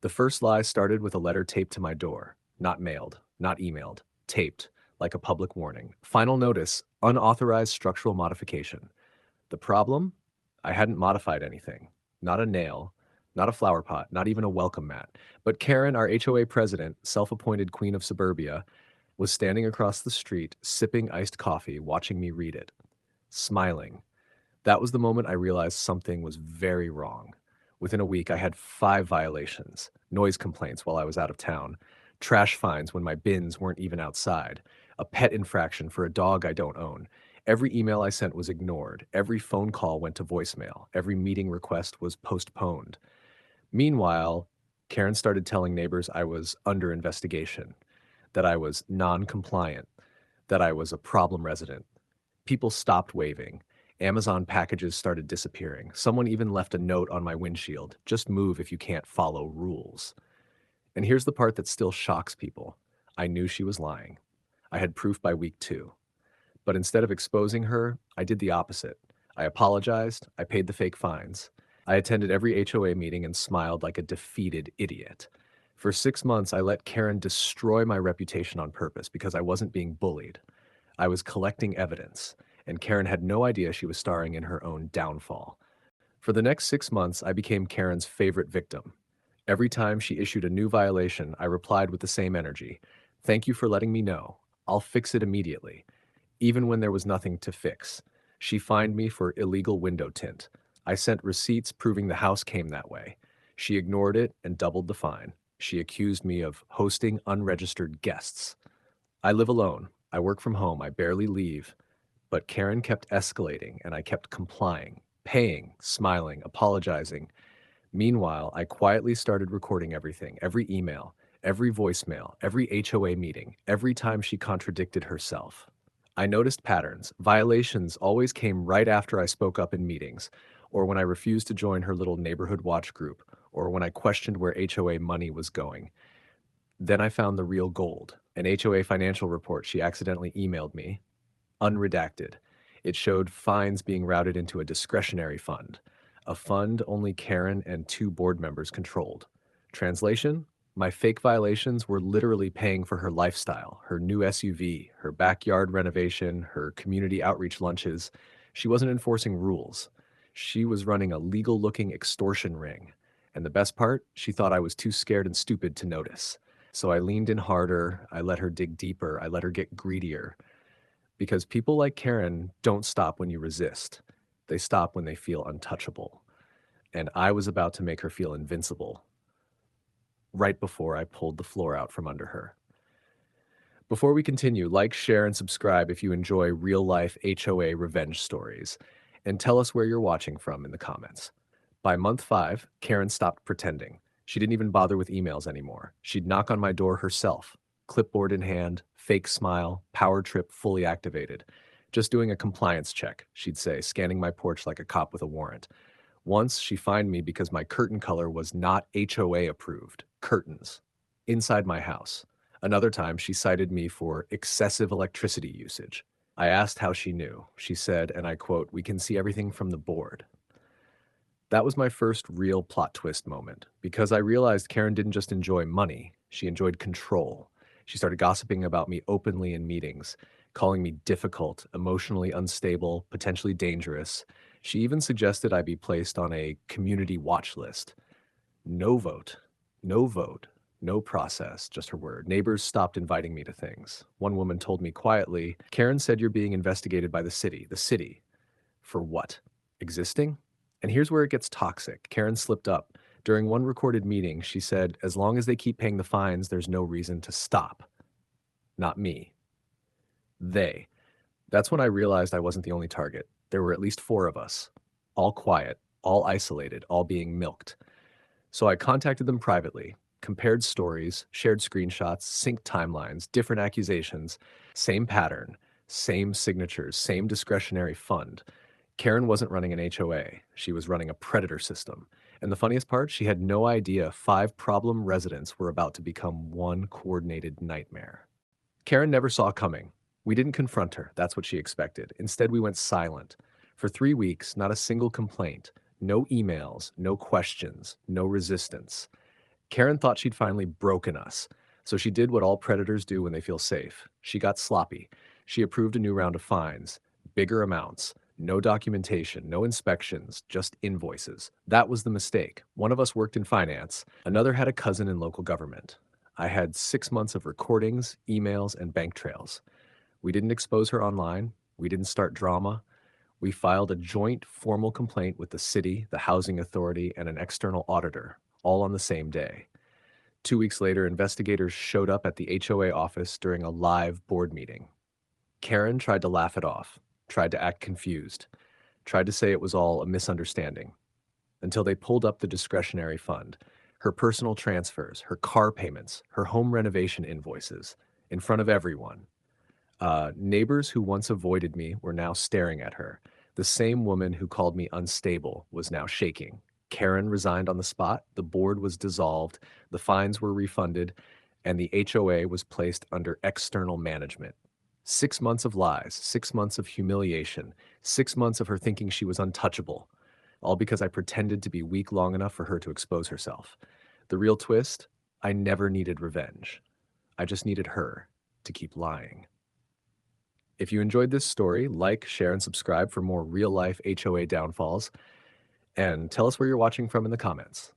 The first lie started with a letter taped to my door, not mailed, not emailed, taped, like a public warning. Final notice, unauthorized structural modification. The problem? I hadn't modified anything. Not a nail, not a flower pot, not even a welcome mat. But Karen, our HOA president, self-appointed queen of suburbia, was standing across the street, sipping iced coffee, watching me read it, smiling. That was the moment I realized something was very wrong. Within a week, I had 5 violations: noise complaints while I was out of town, trash fines when my bins weren't even outside, a pet infraction for a dog I don't own. Every email I sent was ignored. Every phone call went to voicemail. Every meeting request was postponed. Meanwhile, Karen started telling neighbors I was under investigation, that I was non compliant, that I was a problem resident. People stopped waving. Amazon packages started disappearing. Someone even left a note on my windshield: just move if you can't follow rules. And here's the part that still shocks people. I knew she was lying. I had proof by week 2. But instead of exposing her, I did the opposite. I apologized. I paid the fake fines. I attended every HOA meeting and smiled like a defeated idiot. For 6 months, I let Karen destroy my reputation on purpose because I wasn't being bullied. I was collecting evidence, and Karen had no idea she was starring in her own downfall. For the next 6 months, I became Karen's favorite victim. Every time she issued a new violation, I replied with the same energy: "Thank you for letting me know. I'll fix it immediately." Even when there was nothing to fix. She fined me for illegal window tint. I sent receipts proving the house came that way. She ignored it and doubled the fine. She accused me of hosting unregistered guests. I live alone. I work from home. I barely leave. But Karen kept escalating, and I kept complying, paying, smiling, apologizing. Meanwhile, I quietly started recording everything: every email, every voicemail, every HOA meeting, every time she contradicted herself. I noticed patterns. Violations always came right after I spoke up in meetings, or when I refused to join her little neighborhood watch group, or when I questioned where HOA money was going. Then I found the real gold: an HOA financial report she accidentally emailed me, unredacted. It showed fines being routed into a discretionary fund, a fund only Karen and 2 board members controlled. Translation: my fake violations were literally paying for her lifestyle, her new SUV, her backyard renovation, her community outreach lunches. She wasn't enforcing rules. She was running a legal-looking extortion ring. And the best part, she thought I was too scared and stupid to notice. So I leaned in harder, I let her dig deeper, I let her get greedier. Because people like Karen don't stop when you resist. They stop when they feel untouchable. And I was about to make her feel invincible right before I pulled the floor out from under her. Before we continue, like, share, and subscribe if you enjoy real-life HOA revenge stories. And tell us where you're watching from in the comments. By month 5, Karen stopped pretending. She didn't even bother with emails anymore. She'd knock on my door herself, clipboard in hand, fake smile, power trip fully activated. "Just doing a compliance check," she'd say, scanning my porch like a cop with a warrant. Once, she fined me because my curtain color was not HOA approved. Curtains. Inside my house. Another time, she cited me for excessive electricity usage. I asked how she knew. She said, and I quote, "We can see everything from the board." That was my first real plot twist moment, because I realized Karen didn't just enjoy money, she enjoyed control. She started gossiping about me openly in meetings, calling me difficult, emotionally unstable, potentially dangerous. She even suggested I be placed on a community watch list. No vote, no vote, no process, just her word. Neighbors stopped inviting me to things. One woman told me quietly, "Karen said you're being investigated by the city." The city? For what? Existing? And here's where it gets toxic. Karen slipped up. During one recorded meeting, she said, "As long as they keep paying the fines, there's no reason to stop." Not me. They. That's when I realized I wasn't the only target. There were at least 4 of us. All quiet, all isolated, all being milked. So I contacted them privately, compared stories, shared screenshots, synced timelines, different accusations, same pattern, same signatures, same discretionary fund. Karen wasn't running an HOA. She was running a predator system. And the funniest part, she had no idea 5 problem residents were about to become one coordinated nightmare. Karen never saw it coming. We didn't confront her. That's what she expected. Instead, we went silent. For 3 weeks, not a single complaint, no emails, no questions, no resistance. Karen thought she'd finally broken us, so she did what all predators do when they feel safe. She got sloppy. She approved a new round of fines, bigger amounts, no documentation, no inspections, just invoices. That was the mistake. One of us worked in finance, another had a cousin in local government. I had 6 months of recordings, emails, and bank trails. We didn't expose her online. We didn't start drama. We filed a joint formal complaint with the city, the housing authority, and an external auditor, all on the same day. 2 weeks later, investigators showed up at the HOA office during a live board meeting. Karen tried to laugh it off, tried to act confused, tried to say it was all a misunderstanding, until they pulled up the discretionary fund, her personal transfers, her car payments, her home renovation invoices, in front of everyone. Neighbors who once avoided me were now staring at her. The same woman who called me unstable was now shaking. Karen resigned on the spot, the board was dissolved, the fines were refunded, and the HOA was placed under external management. 6 months of lies, 6 months of humiliation, 6 months of her thinking she was untouchable, all because I pretended to be weak long enough for her to expose herself. The real twist? I never needed revenge. I just needed her to keep lying. If you enjoyed this story, like, share, and subscribe for more real-life HOA downfalls, and tell us where you're watching from in the comments.